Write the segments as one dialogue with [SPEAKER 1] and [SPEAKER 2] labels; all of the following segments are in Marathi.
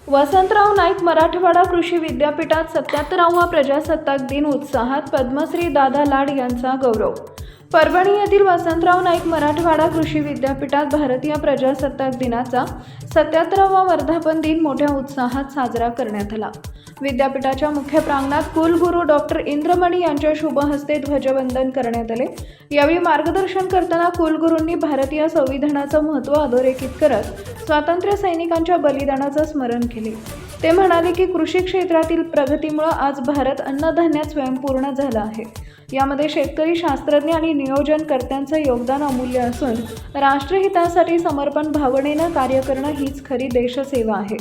[SPEAKER 1] वसंतराव नाईक मराठवाडा कृषी विद्यापीठात 77वा प्रजासत्ताक दिन उत्साहात पद्मश्री दादा लाड यांचा गौरव। परभणी येथील वसंतराव नाईक मराठवाडा कृषी विद्यापीठात भारतीय प्रजासत्ताक दिनाचा 77वा वर्धापन दिन मोठ्या उत्साहात साजरा करण्यात आला। विद्यापीठाच्या मुख्य प्रांगणात कुलगुरू डॉक्टर इंद्रमणी यांच्या शुभ हस्ते ध्वजवंदन करण्यात आले। यावेळी मार्गदर्शन करताना कुलगुरूंनी भारतीय संविधानाचं महत्त्व अधोरेखित करत स्वातंत्र्य सैनिकांच्या बलिदानाचं स्मरण केले। ते म्हणाले की कृषी क्षेत्रातील प्रगतीमुळे आज भारत अन्नधान्यात स्वयंपूर्ण झाला आहे। यामध्ये शेतकरी, शास्त्रज्ञ आणि नियोजनकर्त्यांचं योगदान अमूल्य असून राष्ट्रहितासाठी समर्पण भावनेनं कार्य करणं हीच खरी देशसेवा आहे।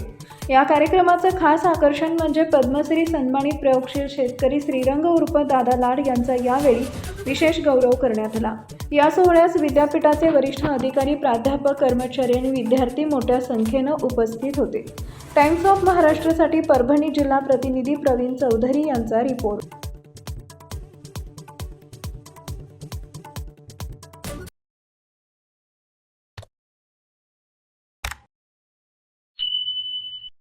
[SPEAKER 1] या कार्यक्रमाचं खास आकर्षण म्हणजे पद्मश्री सन्मानित प्रयोगशील शेतकरी श्रीरंग उर्फ दादा लाड यांचा यावेळी विशेष गौरव करण्यात आला। या सोहळ्यास विद्यापीठाचे वरिष्ठ अधिकारी, प्राध्यापक, कर्मचारी आणि विद्यार्थी मोठ्या संख्येनं उपस्थित होते। टाइम्स ऑफ महाराष्ट्रसाठी परभणी जिल्हा प्रतिनिधी प्रवीण चौधरी यांचा रिपोर्ट।